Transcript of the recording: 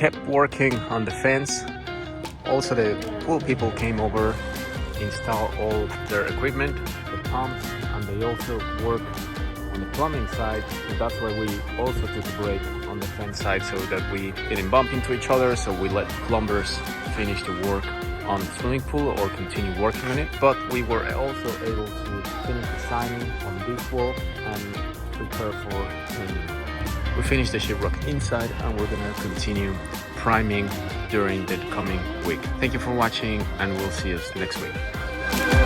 kept working on the fence. Also, the pool people came over, installed all their equipment, the pumps, and they also worked on the plumbing side. So that's why we also took a break on the fence side, so that we didn't bump into each other. So we let plumbers finish the work on the swimming pool or continue working on it. But we were also able to finish the siding on this wall and prepare for painting. We finished the sheetrock inside, and we're gonna continue priming during the coming week. Thank you for watching, and we'll see you next week.